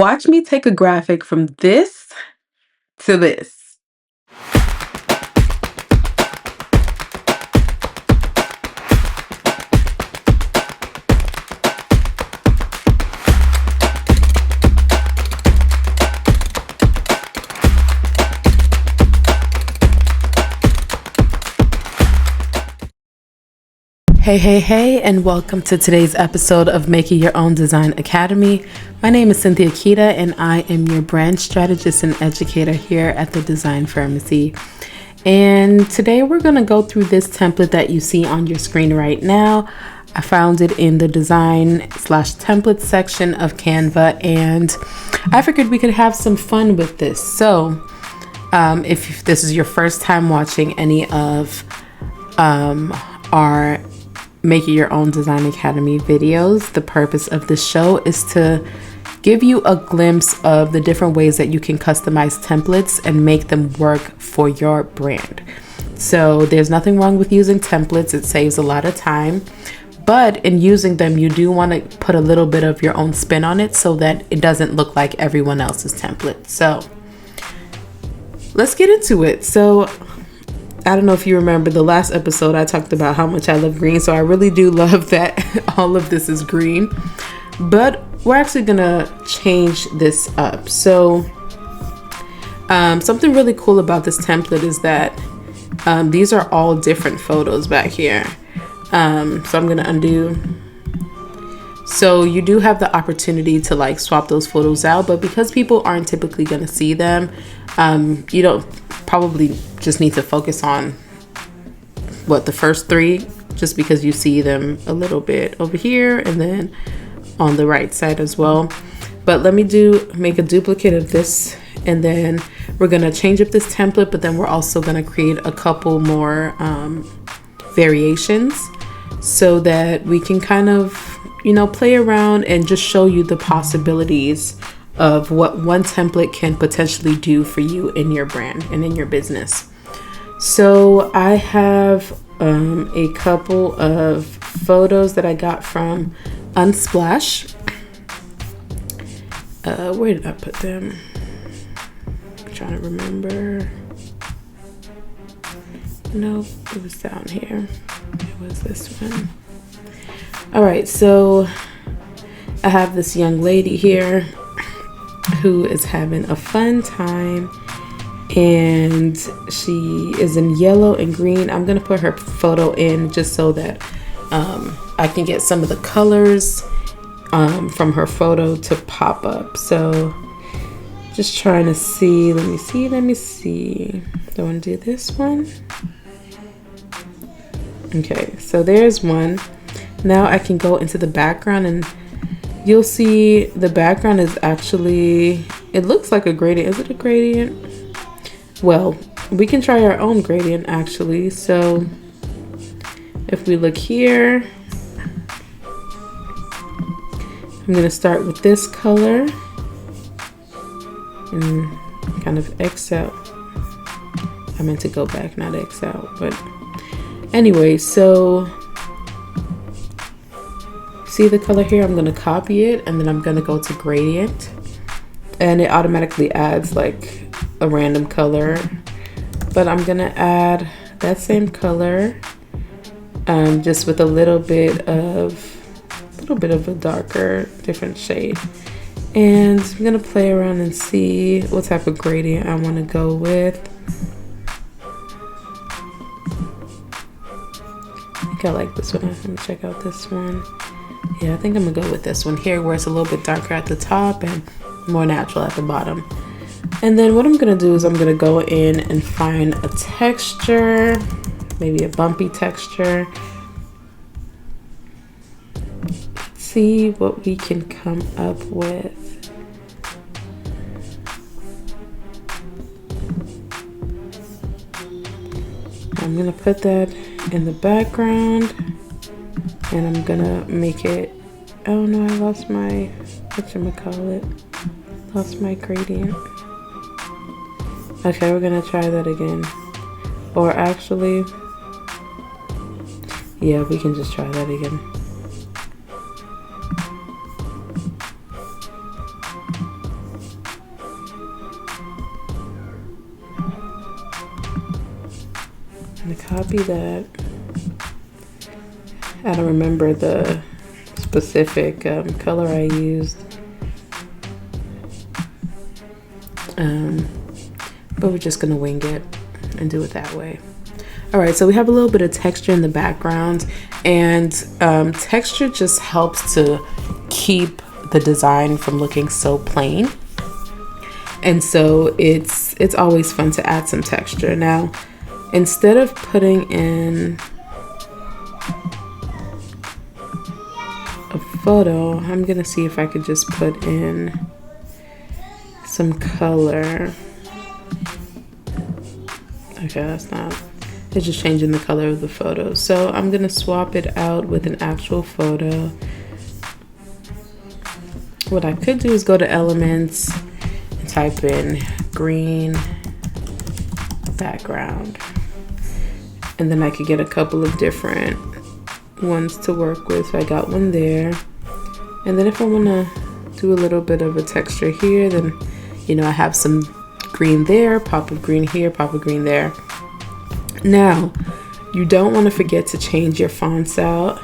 Watch me take a graphic from this to this. Hey, and welcome to today's episode of Making Your Own Design Academy. My name is Cynthia Kita, and I am your brand strategist and educator here at the Design Pharmacy. And today we're going to go through this template that you see on your screen right now. I found it in the design/template section of Canva, and I figured we could have some fun with this. So if this is your first time watching any of our Making Your Own Design Academy videos, the purpose of this show is to give you a glimpse of the different ways that you can customize templates and make them work for your brand. So there's nothing wrong with using templates. It saves a lot of time, but in using them, you do want to put a little bit of your own spin on it so that it doesn't look like everyone else's template. So let's get into it. So I don't know if you remember the last episode, I talked about how much I love green. So I really do love that all of this is green, but we're actually gonna change this up. So something really cool about this template is that these are all different photos back here. So I'm gonna undo. So you do have the opportunity to like swap those photos out, but because people aren't typically gonna see them, you don't probably just need to focus on the first three, just because you see them a little bit over here and then on the right side as well. But let me make a duplicate of this, and then we're gonna change up this template, but then we're also gonna create a couple more variations so that we can kind of, play around and just show you the possibilities of what one template can potentially do for you in your brand and in your business. So I have a couple of photos that I got from Unsplash. Where did I put them? I'm trying to remember. Nope, it was down here. It was this one. All right, so I have this young lady here who is having a fun time, and she is in yellow and green. I'm gonna put her photo in just so that I can get some of the colors from her photo to pop up. So just trying to see, let me see. Do I want to do this one? Okay, so there's one. Now I can go into the background, and you'll see the background is actually, it looks like a gradient. Is it a gradient? Well, we can try our own gradient actually. So if we look here, I'm going to start with this color and kind of X out. I meant to go back, not X out, but anyway, so see the color here? I'm going to copy it, and then I'm going to go to gradient, and it automatically adds like a random color, but I'm going to add that same color just with a little bit of a darker, different shade. And I'm going to play around and see what type of gradient I want to go with. I think I like this one. Let me check out this one. Yeah, I think I'm gonna go with this one here, where it's a little bit darker at the top and more natural at the bottom. And then what I'm gonna do is I'm gonna go in and find a texture, maybe a bumpy texture. See what we can come up with. I'm gonna put that in the background, and I'm gonna make it, oh no, I lost my, lost my gradient. Okay, we're gonna try that again. Or actually, yeah, we can just try that again. I'm gonna copy that. I don't remember the specific color I used. But we're just gonna wing it and do it that way. All right, so we have a little bit of texture in the background, and texture just helps to keep the design from looking so plain. And so it's always fun to add some texture. Now, instead of putting in a photo, I'm gonna see if I could just put in some color. Okay, that's not, it's just changing the color of the photo. So I'm gonna swap it out with an actual photo. What I could do is go to elements and type in green background. And then I could get a couple of different ones to work with. So I got one there. And then if I wanna do a little bit of a texture here, then, you know, I have some green there, pop of green here, pop of green there. Now, you don't want to forget to change your fonts out.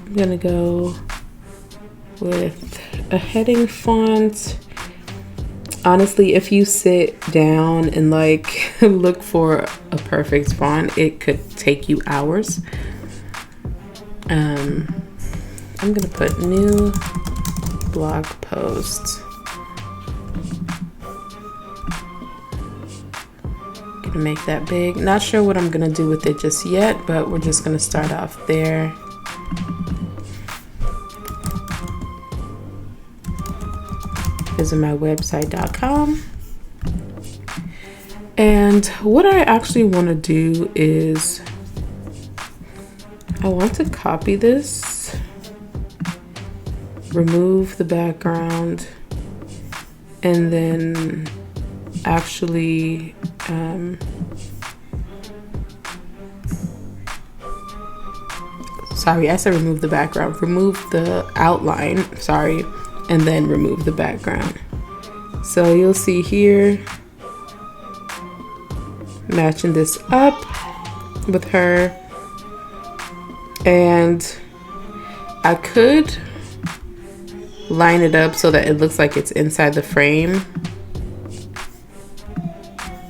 I'm gonna go with a heading font. Honestly, if you sit down and like look for a perfect font, it could take you hours. I'm gonna put new blog post. Gonna make that big. Not sure what I'm gonna do with it just yet, but we're just gonna start off there. Visit my website.com. And what I actually want to do is I want to copy this, remove the background, and then actually sorry, I said remove the background, remove the outline, sorry, and then remove the background. So you'll see here, matching this up with her, and I could line it up so that it looks like it's inside the frame,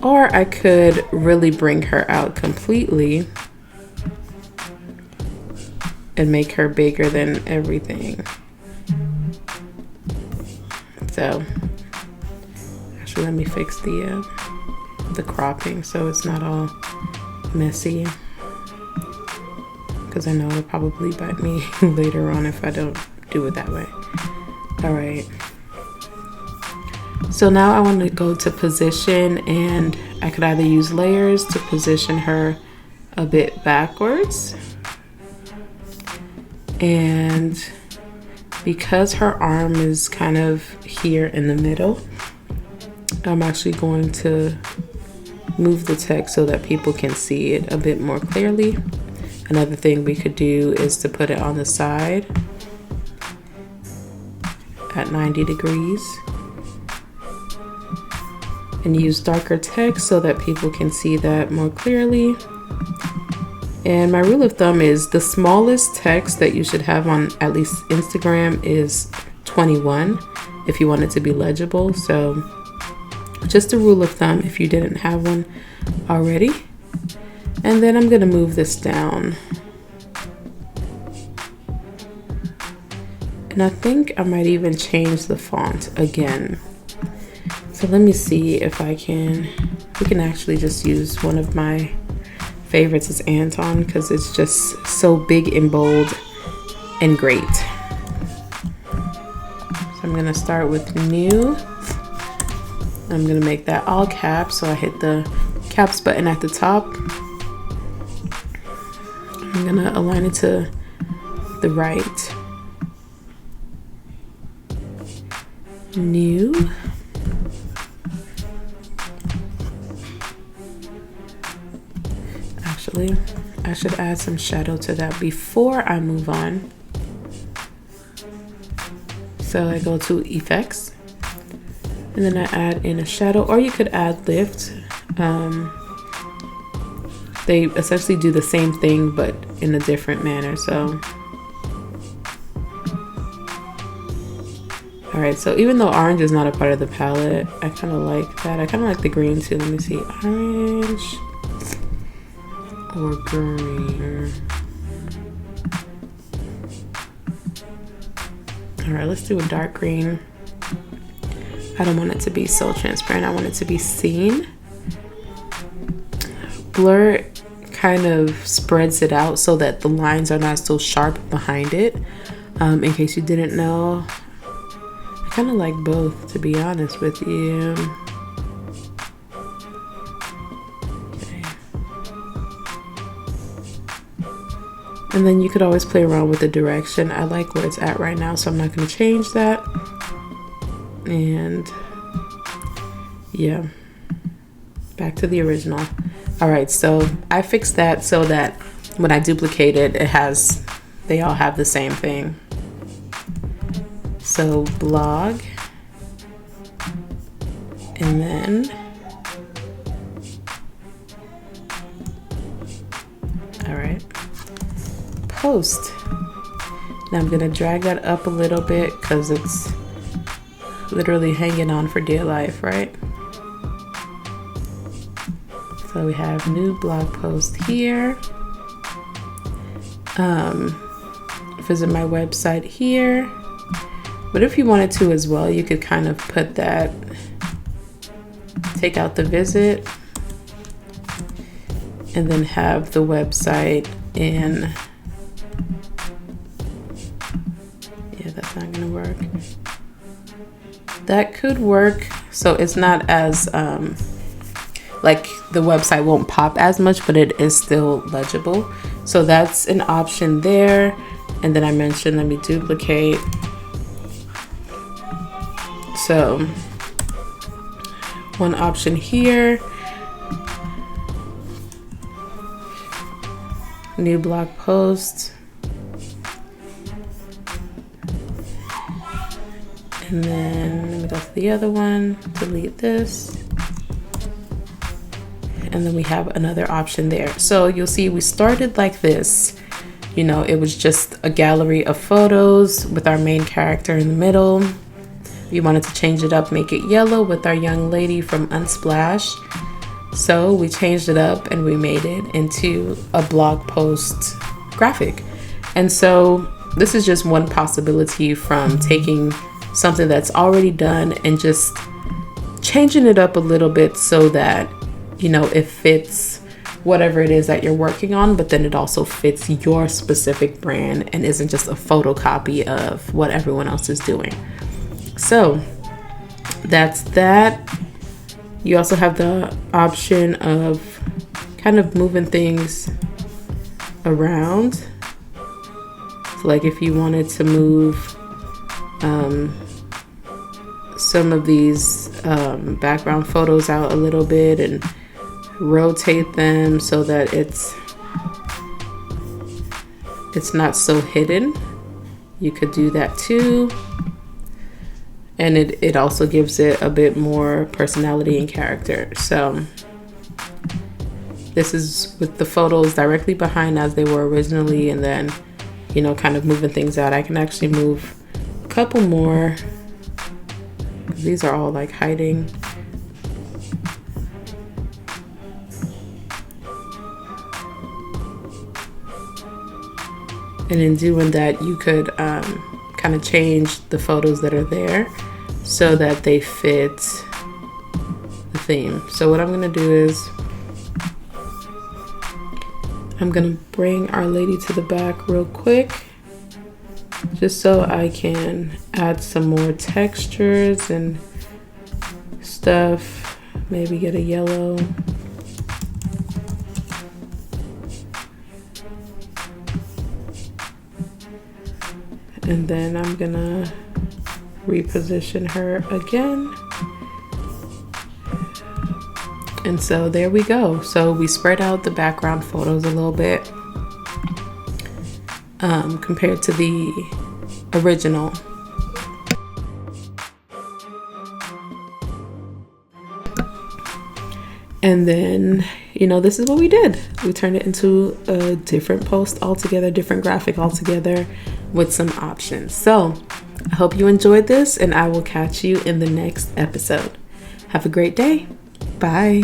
or I could really bring her out completely and make her bigger than everything. So actually, let me fix the cropping so it's not all messy, because I know it'll probably bite me later on if I don't do it that way. All right. So now I want to go to position, and I could either use layers to position her a bit backwards. And because her arm is kind of here in the middle, I'm actually going to move the text so that people can see it a bit more clearly. Another thing we could do is to put it on the side at 90 degrees and use darker text so that people can see that more clearly. And my rule of thumb is the smallest text that you should have on at least Instagram is 21 if you want it to be legible. So just a rule of thumb if you didn't have one already. And then I'm going to move this down. And I think I might even change the font again. So let me see if I can, we can actually just use one of my favorites is Anton, because it's just so big and bold and great. So I'm gonna start with new. I'm gonna make that all caps, so I hit the caps button at the top. I'm gonna align it to the right. New. Actually, I should add some shadow to that before I move on. So I go to effects, And then I add in a shadow, or you could add lift. They essentially do the same thing, but in a different manner. So, all right, so even though orange is not a part of the palette, I kind of like that. I kind of like the green too. Let me see, orange or green. All right, let's do a dark green. I don't want it to be so transparent. I want it to be seen. Blur kind of spreads it out so that the lines are not so sharp behind it. In case you didn't know, I kind of like both, to be honest with you. Okay. And then you could always play around with the direction. I like where it's at right now, so I'm not going to change that. And yeah, back to the original. All right, so I fixed that so that when I duplicate it, they all have the same thing. So blog, and then, all right, post. Now I'm gonna drag that up a little bit because it's literally hanging on for dear life, right? So we have new blog post here. Visit my website here. But if you wanted to as well, you could kind of put that, take out the visit, and then have the website in. Yeah, that's not gonna work. That could work. So it's not as, like the website won't pop as much, but it is still legible. So that's an option there. And then I mentioned, let me duplicate. So one option here, new blog post. And then let me go to the other one, delete this. And then we have another option there. So you'll see we started like this. You know, it was just a gallery of photos with our main character in the middle. We wanted to change it up, make it yellow with our young lady from Unsplash. So we changed it up and we made it into a blog post graphic. And so this is just one possibility from taking something that's already done and just changing it up a little bit so that, you know, it fits whatever it is that you're working on, but then it also fits your specific brand and isn't just a photocopy of what everyone else is doing. So that's that. You also have the option of kind of moving things around. So like if you wanted to move some of these background photos out a little bit and rotate them so that it's not so hidden, you could do that too. And it also gives it a bit more personality and character. So this is with the photos directly behind as they were originally, and then, you know, kind of moving things out. I can actually move a couple more. These are all like hiding. And in doing that, you could kind of change the photos that are there so that they fit the theme. So what I'm gonna do is I'm gonna bring Our Lady to the back real quick, just so I can add some more textures and stuff. Maybe get a yellow. And then I'm gonna reposition her again. And so there we go. So we spread out the background photos a little bit compared to the original. And then, this is what we did. We turned it into a different post altogether, different graphic altogether with some options. So I hope you enjoyed this, and I will catch you in the next episode. Have a great day. Bye.